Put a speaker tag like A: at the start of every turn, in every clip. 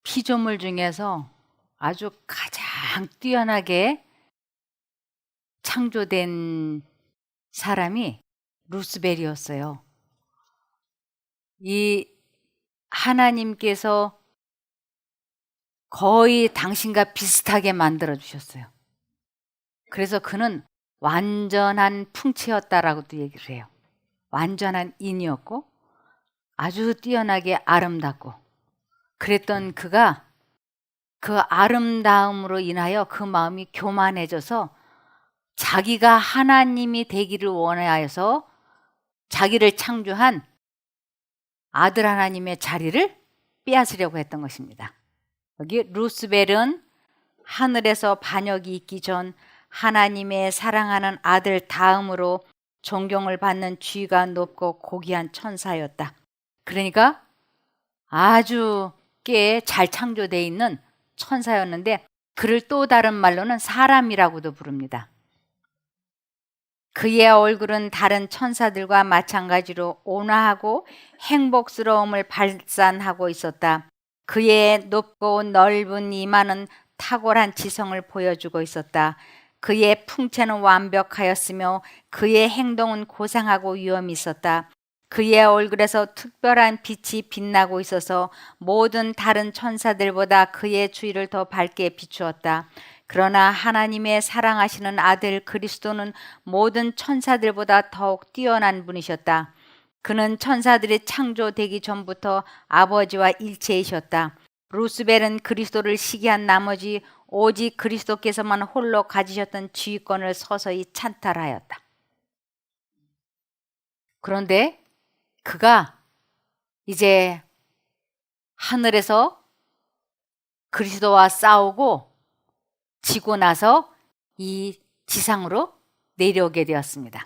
A: 피조물 중에서 아주 가장 뛰어나게 창조된 사람이 루스벨이었어요. 이 하나님께서 거의 당신과 비슷하게 만들어 주셨어요. 그래서 그는 완전한 풍채였다라고도 얘기를 해요. 완전한 인이었고 아주 뛰어나게 아름답고, 그랬던 그가 그 아름다움으로 인하여 그 마음이 교만해져서 자기가 하나님이 되기를 원하여서 자기를 창조한 아들 하나님의 자리를 빼앗으려고 했던 것입니다. 여기 루스벨은 하늘에서 반역이 있기 전 하나님의 사랑하는 아들 다음으로 존경을 받는 지위가 높고 고귀한 천사였다. 그러니까 아주 꽤 잘 창조되어 있는 천사였는데, 그를 또 다른 말로는 사람이라고도 부릅니다. 그의 얼굴은 다른 천사들과 마찬가지로 온화하고 행복스러움을 발산하고 있었다. 그의 높고 넓은 이마는 탁월한 지성을 보여주고 있었다. 그의 풍채는 완벽하였으며 그의 행동은 고상하고 위엄이 있었다. 그의 얼굴에서 특별한 빛이 빛나고 있어서 모든 다른 천사들보다 그의 주위를 더 밝게 비추었다. 그러나 하나님의 사랑하시는 아들 그리스도는 모든 천사들보다 더욱 뛰어난 분이셨다. 그는 천사들이 창조되기 전부터 아버지와 일체이셨다. 루스벨은 그리스도를 시기한 나머지 오직 그리스도께서만 홀로 가지셨던 지휘권을 서서히 찬탈하였다. 그런데 그가 이제 하늘에서 그리스도와 싸우고 지고 나서 이 지상으로 내려오게 되었습니다.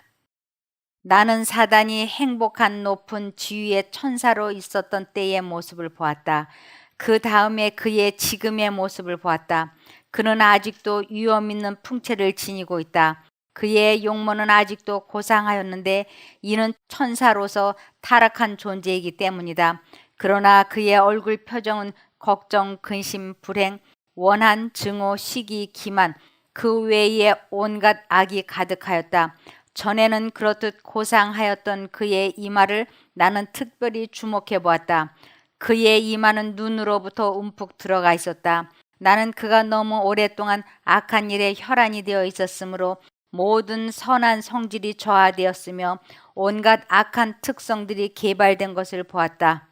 A: 나는 사단이 행복한 높은 지위의 천사로 있었던 때의 모습을 보았다. 그 다음에 그의 지금의 모습을 보았다. 그는 아직도 위엄 있는 풍채를 지니고 있다. 그의 용모는 아직도 고상하였는데 이는 천사로서 타락한 존재이기 때문이다. 그러나 그의 얼굴 표정은 걱정, 근심, 불행, 원한, 증오, 시기, 기만, 그 외에 온갖 악이 가득하였다. 전에는 그렇듯 고상하였던 그의 이마를 나는 특별히 주목해 보았다. 그의 이마는 눈으로부터 움푹 들어가 있었다. 나는 그가 너무 오랫동안 악한 일에 혈안이 되어 있었으므로 모든 선한 성질이 저하되었으며 온갖 악한 특성들이 개발된 것을 보았다.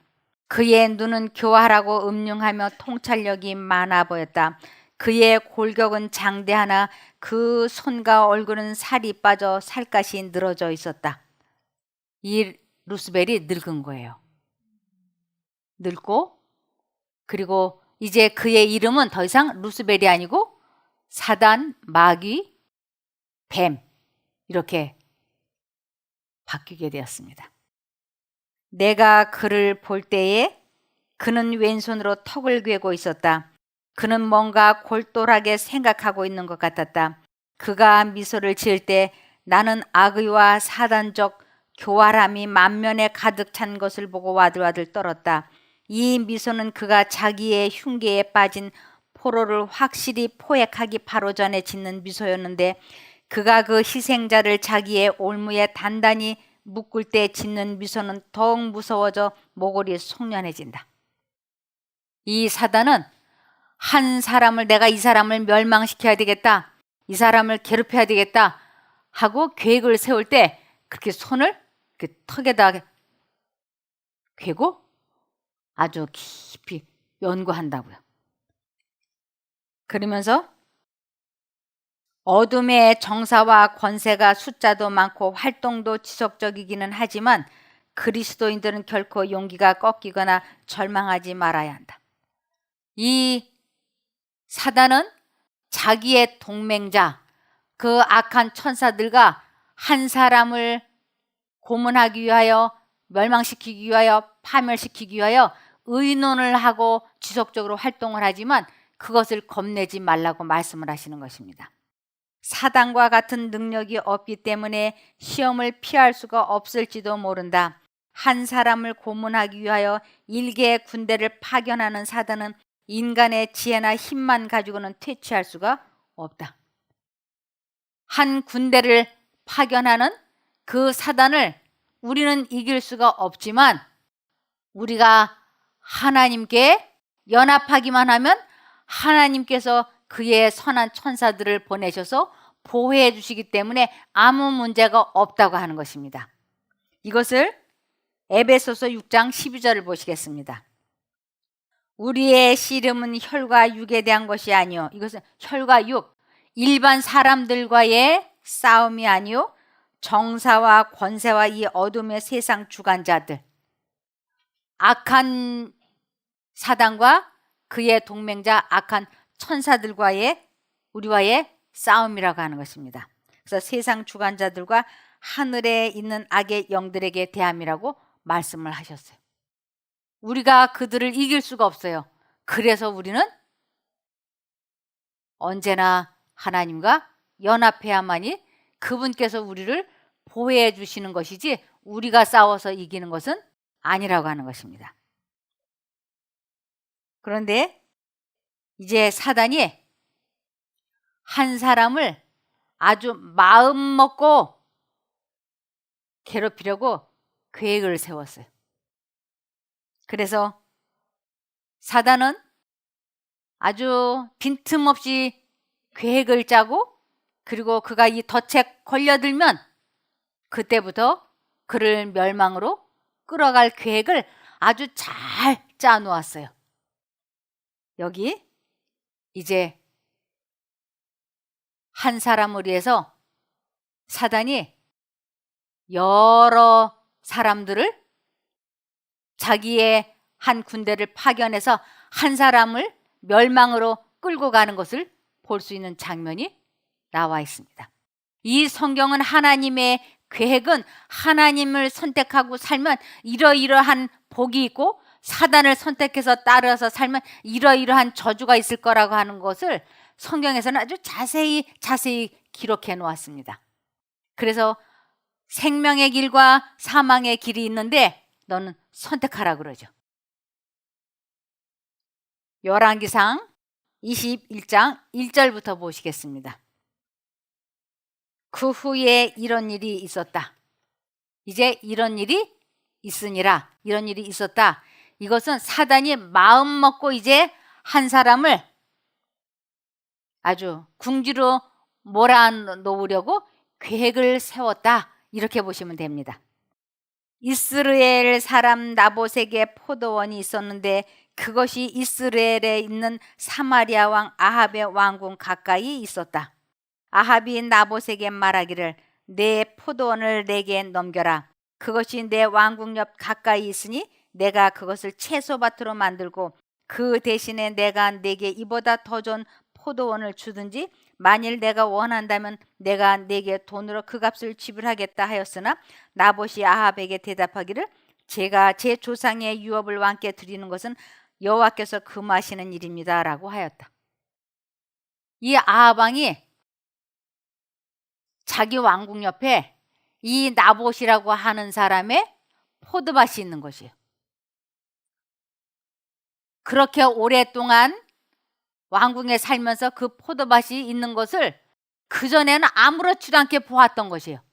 A: 그의 눈은 교활하고 음흉하며 통찰력이 많아 보였다. 그의 골격은 장대하나 그 손과 얼굴은 살이 빠져 살갗이 늘어져 있었다. 이 루스벨이 늙은 거예요. 늙고, 그리고 이제 그의 이름은 더 이상 루스벨이 아니고 사단, 마귀, 뱀, 이렇게 바뀌게 되었습니다. 내가 그를 볼 때에 그는 왼손으로 턱을 괴고 있었다. 그는 뭔가 골똘하게 생각하고 있는 것 같았다. 그가 미소를 지을 때 나는 악의와 사단적 교활함이 만면에 가득 찬 것을 보고 와들와들 떨었다. 이 미소는 그가 자기의 흉계에 빠진 포로를 확실히 포획하기 바로 전에 짓는 미소였는데, 그가 그 희생자를 자기의 올무에 단단히 묶을 때 짓는 미소는 더욱 무서워져 모골이 송연해진다. 이 사단은 한 사람을, 내가 이 사람을 멸망시켜야 되겠다, 이 사람을 괴롭혀야 되겠다 하고 계획을 세울 때 그렇게 손을 이렇게 턱에다 괴고 아주 깊이 연구한다고요. 그러면서 어둠의 정사와 권세가 숫자도 많고 활동도 지속적이기는 하지만 그리스도인들은 결코 용기가 꺾이거나 절망하지 말아야 한다. 이 사단은 자기의 동맹자, 그 악한 천사들과 한 사람을 고문하기 위하여, 멸망시키기 위하여, 파멸시키기 위하여 의논을 하고 지속적으로 활동을 하지만 그것을 겁내지 말라고 말씀을 하시는 것입니다. 사단과 같은 능력이 없기 때문에 시험을 피할 수가 없을지도 모른다. 한 사람을 고문하기 위하여 일개의 군대를 파견하는 사단은 인간의 지혜나 힘만 가지고는 퇴치할 수가 없다. 한 군대를 파견하는 그 사단을 우리는 이길 수가 없지만 우리가 하나님께 연합하기만 하면 하나님께서 그의 선한 천사들을 보내셔서 보호해 주시기 때문에 아무 문제가 없다고 하는 것입니다. 이것을 에베소서 6장 12절을 보시겠습니다. 우리의 씨름은 혈과 육에 대한 것이 아니요. 이것은 혈과 육, 일반 사람들과의 싸움이 아니요. 정사와 권세와 이 어둠의 세상 주관자들, 악한 사단과 그의 동맹자 악한 천사들과의 우리와의 싸움이라고 하는 것입니다. 그래서 세상 주관자들과 하늘에 있는 악의 영들에게 대함이라고 말씀을 하셨어요. 우리가 그들을 이길 수가 없어요. 그래서 우리는 언제나 하나님과 연합해야만이 그분께서 우리를 보호해 주시는 것이지 우리가 싸워서 이기는 것은 아니라고 하는 것입니다. 그런데 이제 사단이 한 사람을 아주 마음 먹고 괴롭히려고 계획을 세웠어요. 그래서 사단은 아주 빈틈없이 계획을 짜고 그리고 그가 이 덫에 걸려들면 그때부터 그를 멸망으로 끌어갈 계획을 아주 잘 짜놓았어요. 여기 이제 한 사람을 위해서 사단이 여러 사람들을 자기의 한 군대를 파견해서 한 사람을 멸망으로 끌고 가는 것을 볼 수 있는 장면이 나와 있습니다. 이 성경은 하나님의 계획은 하나님을 선택하고 살면 이러이러한 복이 있고 사단을 선택해서 따라서 살면 이러이러한 저주가 있을 거라고 하는 것을 성경에서는 아주 자세히 기록해 놓았습니다. 그래서 생명의 길과 사망의 길이 있는데 너는 선택하라 그러죠. 열왕기상 21장 1절부터 보시겠습니다. 그 후에 이런 일이 있었다. 이제 이런 일이 있으니라. 이런 일이 있었다. 이것은 사단이 마음 먹고 이제 한 사람을 아주 궁지로 몰아놓으려고 계획을 세웠다. 이렇게 보시면 됩니다. 이스라엘 사람 나봇에게 포도원이 있었는데 그것이 이스라엘에 있는 사마리아 왕 아합의 왕궁 가까이 있었다. 아합이 나봇에게 말하기를 내 포도원을 내게 넘겨라. 그것이 내 왕궁 옆 가까이 있으니 내가 그것을 채소밭으로 만들고 그 대신에 내가 내게 이보다 더 좋은 포도원을 주든지 만일 내가 원한다면 내가 내게 돈으로 그 값을 지불하겠다 하였으나 나봇이 아합에게 대답하기를 제가 제 조상의 유업을 왕께 드리는 것은 여호와께서 금하시는 일입니다 라고 하였다. 이 아합 왕이 자기 왕궁 옆에 이 나봇이라고 하는 사람의 포도밭이 있는 것이에요. 그렇게 오랫동안 왕궁에 살면서 그 포도밭이 있는 것을 그전에는 아무렇지도 않게 보았던 것이에요.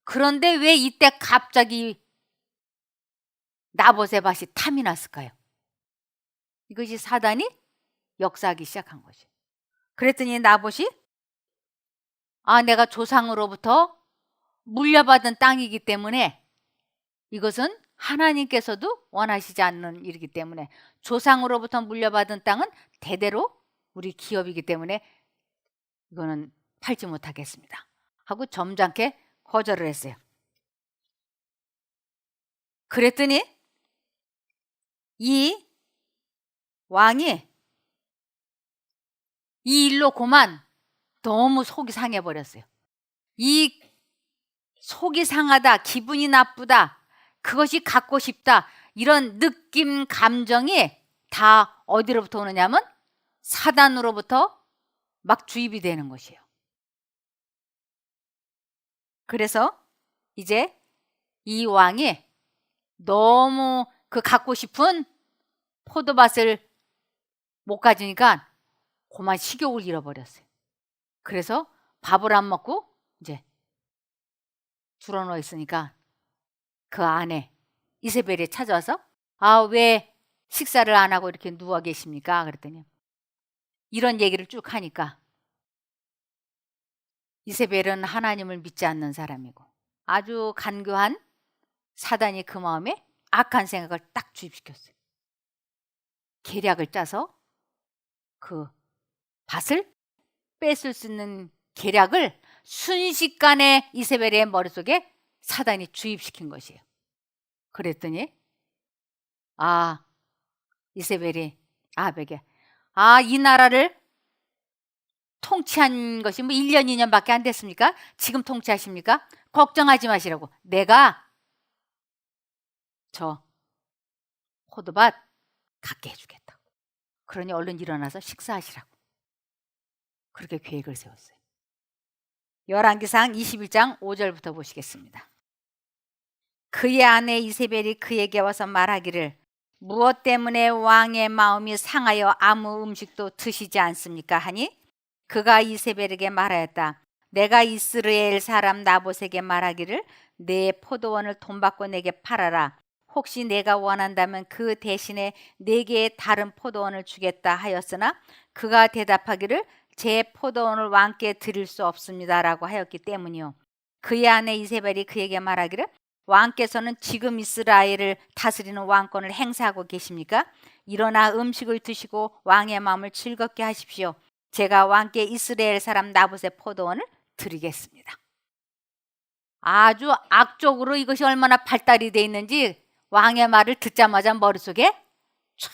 A: 그런데 왜 이때 갑자기 나봇의 밭이 탐이 났을까요? 이것이 사단이 역사하기 시작한 것이에요. 그랬더니 나봇이 내가 조상으로부터 물려받은 땅이기 때문에 이것은 하나님께서도 원하시지 않는 일이기 때문에 조상으로부터 물려받은 땅은 대대로 우리 기업이기 때문에 이거는 팔지 못하겠습니다 하고 점잖게 거절을 했어요. 그랬더니 이 왕이 이 일로 고만 너무 속이 상해버렸어요. 이 속이 상하다, 기분이 나쁘다, 그것이 갖고 싶다 이런 느낌, 감정이 다 어디로부터 오느냐면 사단으로부터 막 주입이 되는 것이에요. 그래서 이제 이 왕이 너무 그 갖고 싶은 포도밭을 못 가지니까 그만 식욕을 잃어버렸어요. 그래서 밥을 안 먹고 이제 들어누워 있으니까 그 아내 이세벨이 찾아와서 아, 왜 식사를 안 하고 이렇게 누워 계십니까? 그랬더니 이런 얘기를 쭉 하니까 이세벨은 하나님을 믿지 않는 사람이고 아주 간교한 사단이 그 마음에 악한 생각을 딱 주입시켰어요. 계략을 짜서 그 밭을 뺏을 수 있는 계략을 순식간에 이세벨의 머릿속에 사단이 주입시킨 것이에요. 그랬더니 아, 이세벨이 아합에게 이 나라를 통치한 것이 뭐 1년, 2년밖에 안 됐습니까? 지금 통치하십니까? 걱정하지 마시라고. 내가 저 포도밭 갖게 해주겠다고. 그러니 얼른 일어나서 식사하시라고. 그렇게 계획을 세웠어요. 열왕기상 21장 5절부터 보시겠습니다. 그의 아내 이세벨이 그에게 와서 말하기를 무엇 때문에 왕의 마음이 상하여 아무 음식도 드시지 않습니까? 하니 그가 이세벨에게 말하였다. 내가 이스라엘 사람 나봇에게 말하기를 내 포도원을 돈 받고 내게 팔아라. 혹시 내가 원한다면 그 대신에 내게 다른 포도원을 주겠다 하였으나 그가 대답하기를 제 포도원을 왕께 드릴 수 없습니다라고 하였기 때문이요. 그의 아내 이세벨이 그에게 말하기를 왕께서는 지금 이스라엘을 다스리는 왕권을 행사하고 계십니까? 일어나 음식을 드시고 왕의 마음을 즐겁게 하십시오. 제가 왕께 이스라엘 사람 나봇의 포도원을 드리겠습니다. 아주 악적으로 이것이 얼마나 발달이 돼 있는지 왕의 말을 듣자마자 머릿속에 촥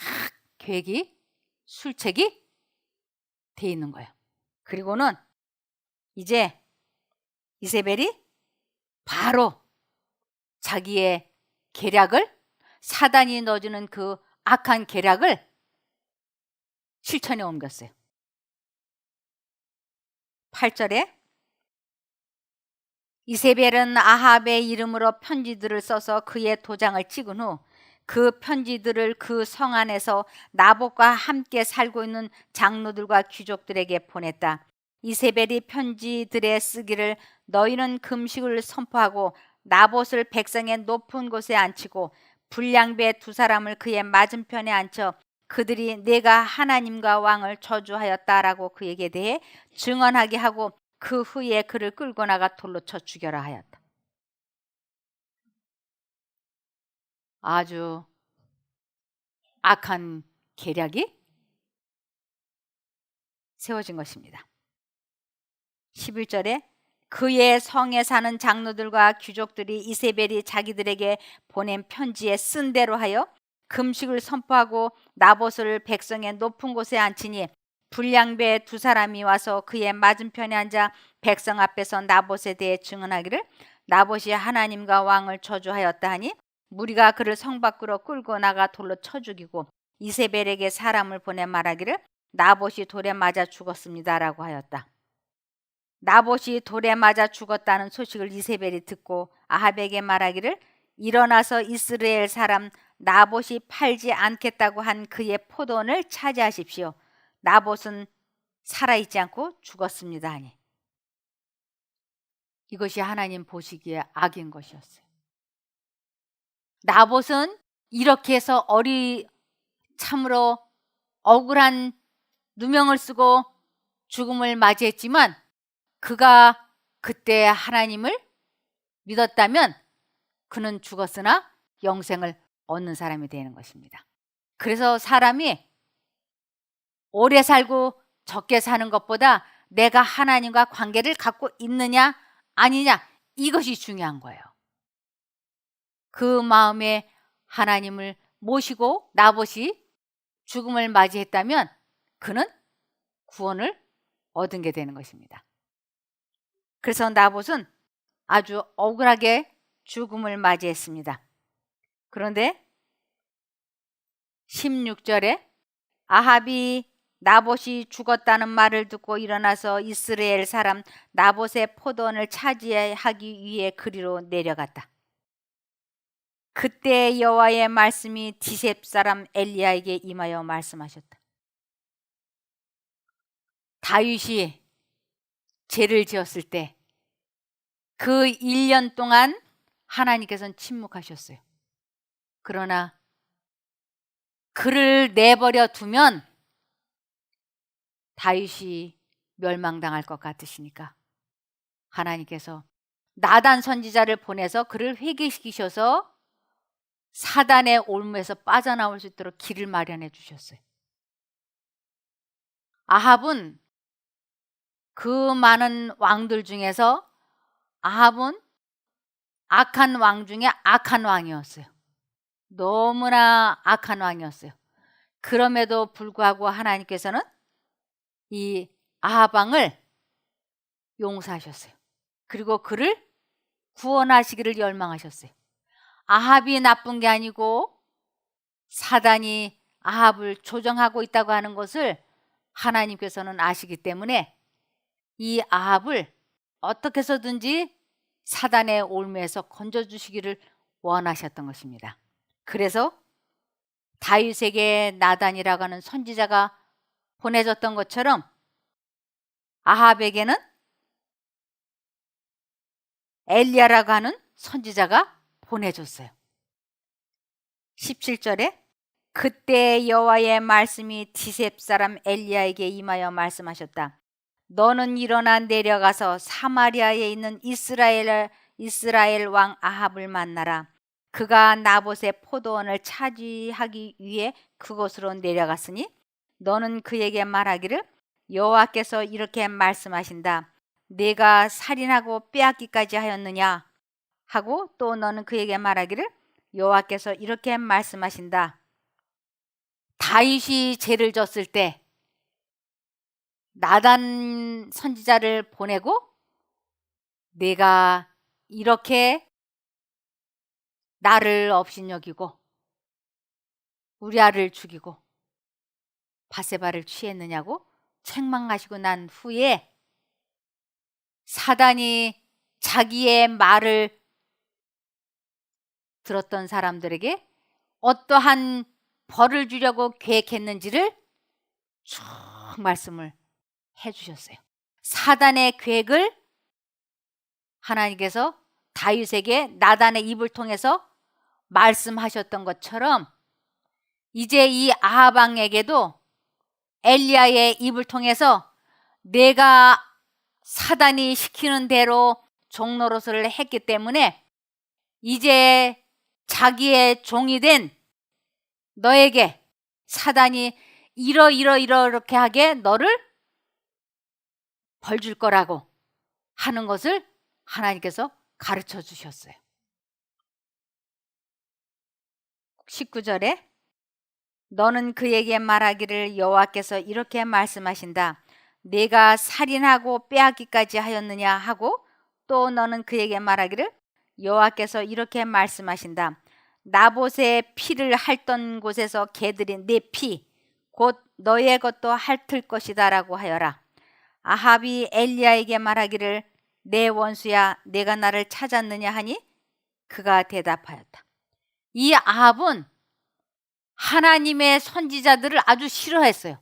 A: 계획이 술책이 돼 있는 거예요. 그리고는 이제 이세벨이 바로 자기의 계략을 사단이 넣어주는 그 악한 계략을 실천에 옮겼어요. 8절에 이세벨은 아합의 이름으로 편지들을 써서 그의 도장을 찍은 후 그 편지들을 그 성 안에서 나봇과 함께 살고 있는 장로들과 귀족들에게 보냈다. 이세벨이 편지들에 쓰기를 너희는 금식을 선포하고 나봇을 백성의 높은 곳에 앉히고 불량배 두 사람을 그의 맞은편에 앉혀 그들이 내가 하나님과 왕을 저주하였다라고 그에게 대해 증언하게 하고 그 후에 그를 끌고 나가 돌로 쳐 죽여라 하였다. 아주 악한 계략이 세워진 것입니다. 11절에 그의 성에 사는 장로들과 귀족들이 이세벨이 자기들에게 보낸 편지에 쓴 대로 하여 금식을 선포하고 나봇을 백성의 높은 곳에 앉히니 불량배 두 사람이 와서 그의 맞은편에 앉아 백성 앞에서 나봇에 대해 증언하기를 나봇이 하나님과 왕을 저주하였다 하니 무리가 그를 성 밖으로 끌고 나가 돌로 쳐 죽이고 이세벨에게 사람을 보내 말하기를 나봇이 돌에 맞아 죽었습니다라고 하였다. 나봇이 돌에 맞아 죽었다는 소식을 이세벨이 듣고 아합에게 말하기를 일어나서 이스라엘 사람 나봇이 팔지 않겠다고 한 그의 포도원을 차지하십시오. 나봇은 살아있지 않고 죽었습니다 하니 이것이 하나님 보시기에 악인 것이었어요. 나봇은 이렇게 해서 참으로 억울한 누명을 쓰고 죽음을 맞이했지만 그가 그때 하나님을 믿었다면 그는 죽었으나 영생을 얻는 사람이 되는 것입니다. 그래서 사람이 오래 살고 적게 사는 것보다 내가 하나님과 관계를 갖고 있느냐 아니냐 이것이 중요한 거예요. 그 마음에 하나님을 모시고 나봇이 죽음을 맞이했다면 그는 구원을 얻은 게 되는 것입니다. 그래서 나봇은 아주 억울하게 죽음을 맞이했습니다. 그런데 16절에 아합이 나봇이 죽었다는 말을 듣고 일어나서 이스라엘 사람 나봇의 포도원을 차지하기 위해 그리로 내려갔다. 그때 여호와의 말씀이 디셉 사람 엘리야에게 임하여 말씀하셨다. 다윗이 죄를 지었을 때 그 1년 동안 하나님께서는 침묵하셨어요. 그러나 그를 내버려 두면 다윗이 멸망당할 것 같으시니까 하나님께서 나단 선지자를 보내서 그를 회개시키셔서 사단의 올무에서 빠져나올 수 있도록 길을 마련해 주셨어요. 아합은 그 많은 왕들 중에서 아합은 악한 왕 중에 악한 왕이었어요. 너무나 악한 왕이었어요. 그럼에도 불구하고 하나님께서는 이 아합 왕을 용서하셨어요. 그리고 그를 구원하시기를 열망하셨어요. 아합이 나쁜 게 아니고 사단이 아합을 조정하고 있다고 하는 것을 하나님께서는 아시기 때문에 이 아합을 어떻게 해서든지 사단의 올무에서 건져주시기를 원하셨던 것입니다. 그래서 다윗에게 나단이라고 하는 선지자가 보내졌던 것처럼 아합에게는 엘리야라고 하는 선지자가 보내줬어요. 17절에 그때 여호와의 말씀이 디셉 사람 엘리야에게 임하여 말씀하셨다. 너는 일어나 내려가서 사마리아에 있는 이스라엘 왕 아합을 만나라. 그가 나봇의 포도원을 차지하기 위해 그곳으로 내려갔으니 너는 그에게 말하기를 여호와께서 이렇게 말씀하신다. 내가 살인하고 빼앗기까지 하였느냐 하고 또 너는 그에게 말하기를 여호와께서 이렇게 말씀하신다. 다윗이 죄를 졌을 때 나단 선지자를 보내고 내가 이렇게 나를 업신여기고 우리아를 죽이고 바세바를 취했느냐고 책망하시고 난 후에 사단이 자기의 말을 들었던 사람들에게 어떠한 벌을 주려고 계획했는지를 쭉 말씀을 해주셨어요. 사단의 계획을 하나님께서 다윗에게 나단의 입을 통해서 말씀하셨던 것처럼 이제 이 아합 왕에게도 엘리야의 입을 통해서 내가 사단이 시키는 대로 종노릇을 했기 때문에 이제 자기의 종이 된 너에게 사단이 이렇게 하게 너를 벌 줄 거라고 하는 것을 하나님께서 가르쳐 주셨어요. 19절에 너는 그에게 말하기를 여호와께서 이렇게 말씀하신다. 내가 살인하고 빼앗기까지 하였느냐 하고 또 너는 그에게 말하기를 여호와께서 이렇게 말씀하신다. 나봇의 피를 핥던 곳에서 개들이 내 피 곧 너의 것도 핥을 것이다 라고 하여라. 아합이 엘리야에게 말하기를 내 원수야 내가 나를 찾았느냐 하니 그가 대답하였다. 이 아합은 하나님의 선지자들을 아주 싫어했어요.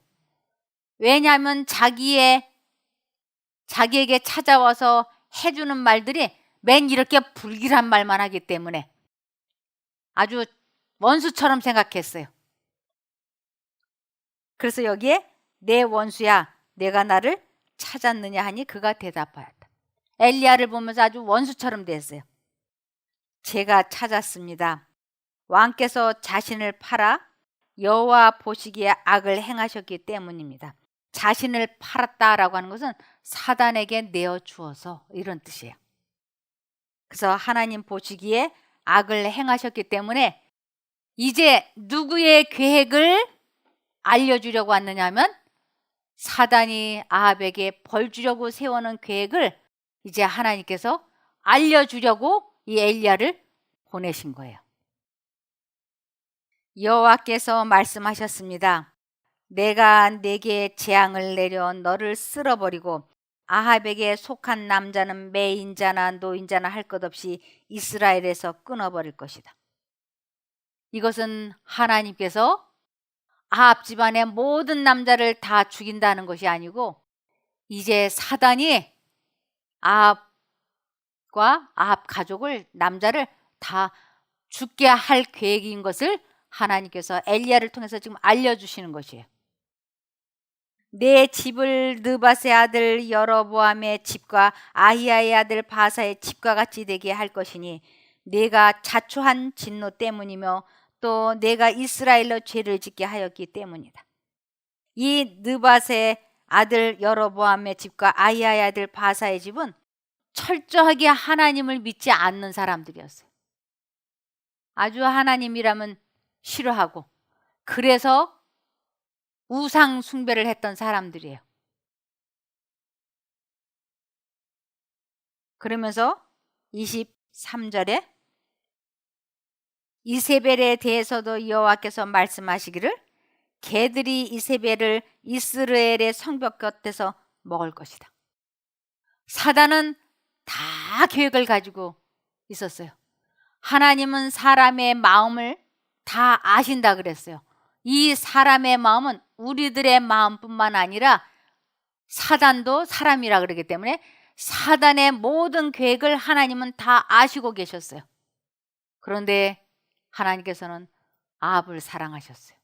A: 왜냐하면 자기에게 찾아와서 해주는 말들이 맨 이렇게 불길한 말만 하기 때문에 아주 원수처럼 생각했어요. 그래서 여기에 내 원수야 내가 나를 찾았느냐 하니 그가 대답하였다. 엘리야를 보면서 아주 원수처럼 됐어요. 제가 찾았습니다. 왕께서 자신을 팔아 여호와 보시기에 악을 행하셨기 때문입니다. 자신을 팔았다라고 하는 것은 사단에게 내어주어서 이런 뜻이에요. 그래서 하나님 보시기에 악을 행하셨기 때문에 이제 누구의 계획을 알려주려고 왔느냐 하면 사단이 아합에게 벌 주려고 세워놓은 계획을 이제 하나님께서 알려주려고 이 엘리야를 보내신 거예요. 여호와께서 말씀하셨습니다. 내가 네게 재앙을 내려 너를 쓸어버리고 아합에게 속한 남자는 매인자나 노인자나 할 것 없이 이스라엘에서 끊어버릴 것이다. 이것은 하나님께서 아합 집안의 모든 남자를 다 죽인다는 것이 아니고 이제 사단이 아합과 아합 가족을, 남자를 다 죽게 할 계획인 것을 하나님께서 엘리야를 통해서 지금 알려주시는 것이에요. 내 집을 느밧의 아들 여로보암의 집과 아히야의 아들 바사의 집과 같이 되게 할 것이니 내가 자초한 진노 때문이며 또 내가 이스라엘로 죄를 짓게 하였기 때문이다. 이 느밧의 아들 여로보암의 집과 아히야의 아들 바사의 집은 철저하게 하나님을 믿지 않는 사람들이었어요. 아주 하나님이라면 싫어하고, 그래서 우상 숭배를 했던 사람들이에요. 그러면서 23절에 이세벨에 대해서도 여호와께서 말씀하시기를 개들이 이세벨을 이스라엘의 성벽 곁에서 먹을 것이다. 사단은 다 계획을 가지고 있었어요. 하나님은 사람의 마음을 다 아신다 그랬어요. 이 사람의 마음은 우리들의 마음뿐만 아니라 사단도 사람이라 그러기 때문에 사단의 모든 계획을 하나님은 다 아시고 계셨어요. 그런데 하나님께서는 아합을 사랑하셨어요.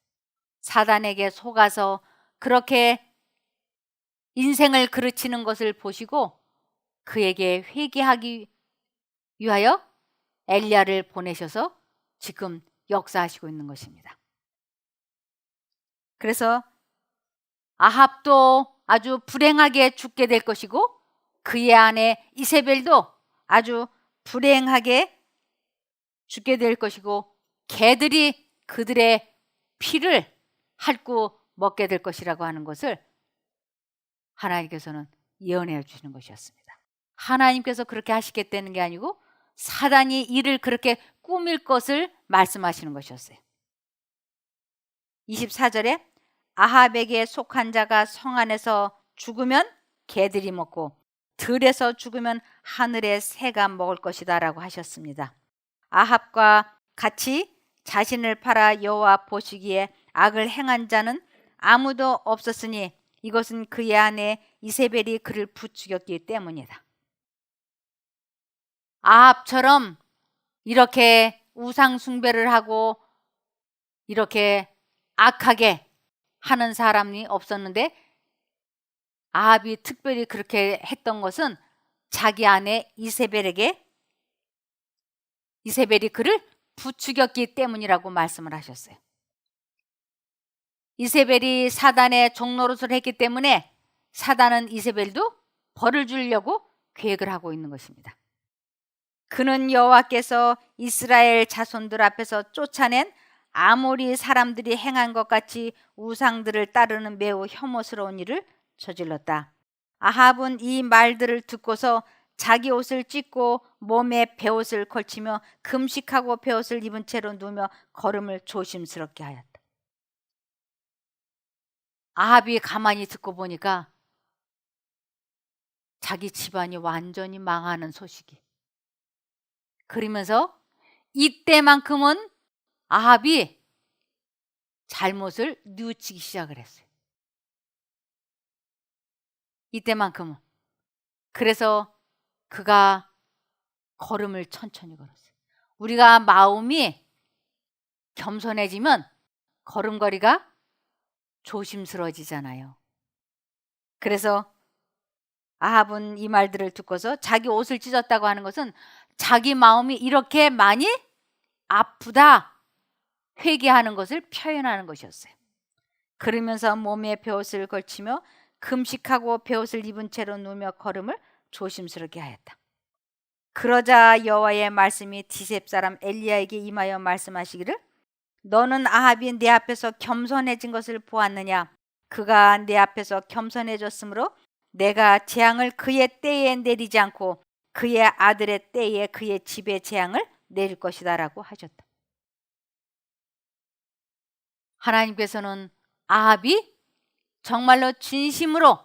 A: 사단에게 속아서 그렇게 인생을 그르치는 것을 보시고 그에게 회개하기 위하여 엘리야를 보내셔서 지금 역사하시고 있는 것입니다. 그래서 아합도 아주 불행하게 죽게 될 것이고 그의 아내 이세벨도 아주 불행하게 죽게 될 것이고 개들이 그들의 피를 핥고 먹게 될 것이라고 하는 것을 하나님께서는 예언해 주시는 것이었습니다. 하나님께서 그렇게 하시겠다는 게 아니고 사단이 이를 그렇게 꾸밀 것을 말씀하시는 것이었어요. 24절에 아합에게 속한 자가 성 안에서 죽으면 개들이 먹고 들에서 죽으면 하늘의 새가 먹을 것이다 라고 하셨습니다. 아합과 같이 자신을 팔아 여호와 보시기에 악을 행한 자는 아무도 없었으니 이것은 그의 아내 이세벨이 그를 부추겼기 때문이다. 아합처럼 이렇게 우상 숭배를 하고 이렇게 악하게 하는 사람이 없었는데 아합이 특별히 그렇게 했던 것은 자기 아내 이세벨이 그를 부추겼기 때문이라고 말씀을 하셨어요. 이세벨이 사단의 종노릇을 했기 때문에 사단은 이세벨도 벌을 주려고 계획을 하고 있는 것입니다. 그는 여호와께서 이스라엘 자손들 앞에서 쫓아낸 아모리 사람들이 행한 것 같이 우상들을 따르는 매우 혐오스러운 일을 저질렀다. 아합은 이 말들을 듣고서 자기 옷을 찢고 몸에 베옷을 걸치며 금식하고 베옷을 입은 채로 누우며 걸음을 조심스럽게 하였다. 아합이 가만히 듣고 보니까 자기 집안이 완전히 망하는 소식이. 그러면서 이때만큼은 아합이 잘못을 뉘우치기 시작을 했어요. 이때만큼은. 그래서 그가 걸음을 천천히 걸었어요. 우리가 마음이 겸손해지면 걸음걸이가 조심스러워지잖아요. 그래서 아합은 이 말들을 듣고서 자기 옷을 찢었다고 하는 것은 자기 마음이 이렇게 많이 아프다 회개하는 것을 표현하는 것이었어요. 그러면서 몸에 베옷을 걸치며 금식하고 베옷을 입은 채로 누우며 걸음을 조심스럽게 하였다. 그러자 여호와의 말씀이 디셉 사람 엘리야에게 임하여 말씀하시기를 너는 아합이 내 앞에서 겸손해진 것을 보았느냐? 그가 내 앞에서 겸손해졌으므로 내가 재앙을 그의 때에 내리지 않고 그의 아들의 때에 그의 집에 재앙을 내릴 것이다 라고 하셨다. 하나님께서는 아합이 정말로 진심으로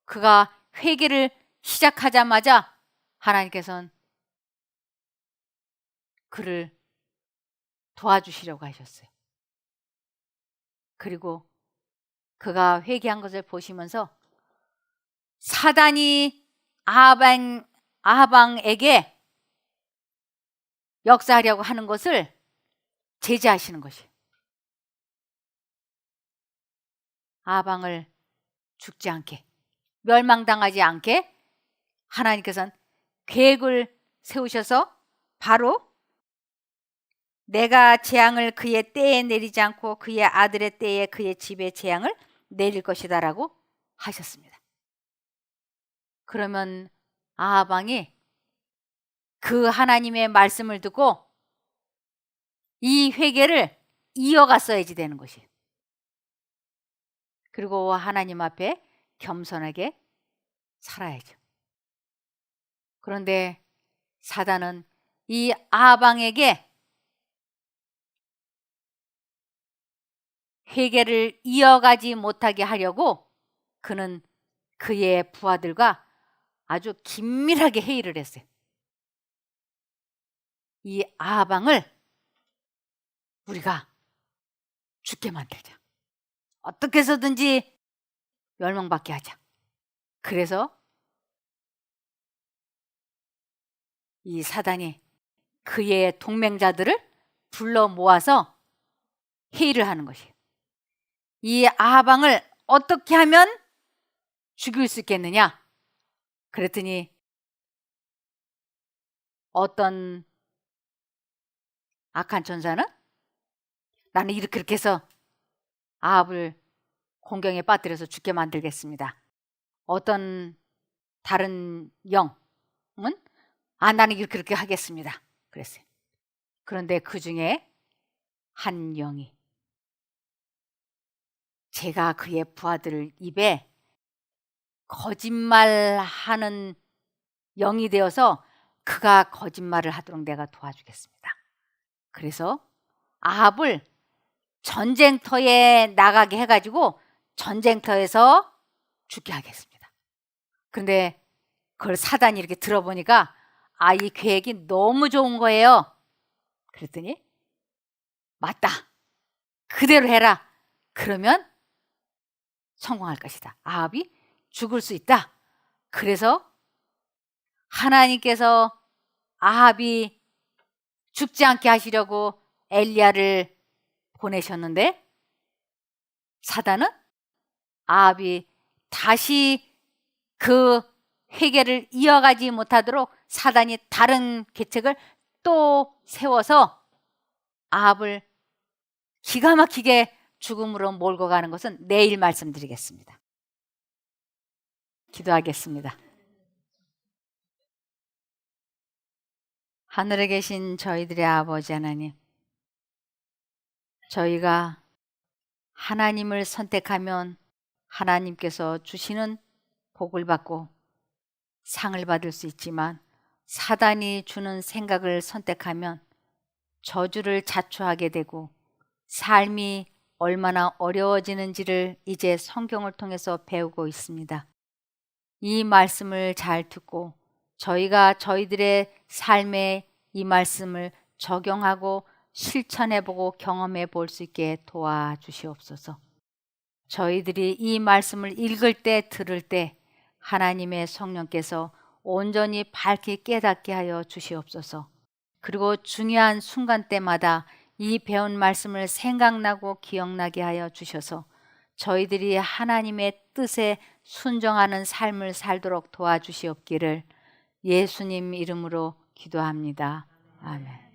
A: 그가 회개를 시작하자마자 하나님께서는 그를 도와주시려고 하셨어요. 그리고 그가 회개한 것을 보시면서 사단이 아하방에게 역사하려고 하는 것을 제지하시는 것이에요. 아방을 죽지 않게, 멸망당하지 않게 하나님께서는 계획을 세우셔서 바로 내가 재앙을 그의 때에 내리지 않고 그의 아들의 때에 그의 집에 재앙을 내릴 것이다 라고 하셨습니다. 그러면 아하방이 그 하나님의 말씀을 듣고 이 회개를 이어갔어야지 되는 것이에요. 그리고 하나님 앞에 겸손하게 살아야죠. 그런데 사단은 이 아하방에게 회개를 이어가지 못하게 하려고 그는 그의 부하들과 아주 긴밀하게 회의를 했어요. 이 아하방을 우리가 죽게 만들자. 어떻게 해서든지 멸망받게 하자. 그래서 이 사단이 그의 동맹자들을 불러 모아서 회의를 하는 것이에요. 이 아하방을 어떻게 하면 죽일 수 있겠느냐? 그랬더니 어떤 악한 천사는 나는 이렇게 해서 아합을 공경에 빠뜨려서 죽게 만들겠습니다. 어떤 다른 영은 나는 이렇게 하겠습니다. 그랬어요. 그런데 그 중에 한 영이 제가 그의 부하들 입에 거짓말하는 영이 되어서 그가 거짓말을 하도록 내가 도와주겠습니다. 그래서 아합을 전쟁터에 나가게 해가지고 전쟁터에서 죽게 하겠습니다. 그런데 그걸 사단이 이렇게 들어보니까 이 계획이 너무 좋은 거예요. 그랬더니 맞다. 그대로 해라. 그러면 성공할 것이다. 아합이 죽을 수 있다. 그래서 하나님께서 아합이 죽지 않게 하시려고 엘리야를 보내셨는데 사단은 아합이 다시 그 회개를 이어가지 못하도록 사단이 다른 계책을 또 세워서 아합을 기가 막히게 죽음으로 몰고 가는 것은 내일 말씀드리겠습니다. 기도하겠습니다. 하늘에 계신 저희들의 아버지 하나님, 저희가 하나님을 선택하면 하나님께서 주시는 복을 받고 상을 받을 수 있지만 사단이 주는 생각을 선택하면 저주를 자초하게 되고 삶이 얼마나 어려워지는지를 이제 성경을 통해서 배우고 있습니다. 이 말씀을 잘 듣고 저희가 저희들의 삶에 이 말씀을 적용하고 실천해보고 경험해 볼 수 있게 도와주시옵소서. 저희들이 이 말씀을 읽을 때 들을 때 하나님의 성령께서 온전히 밝게 깨닫게 하여 주시옵소서. 그리고 중요한 순간 때마다 이 배운 말씀을 생각나고 기억나게 하여 주셔서 저희들이 하나님의 뜻에 순종하는 삶을 살도록 도와주시옵기를 예수님 이름으로 기도합니다. 아멘.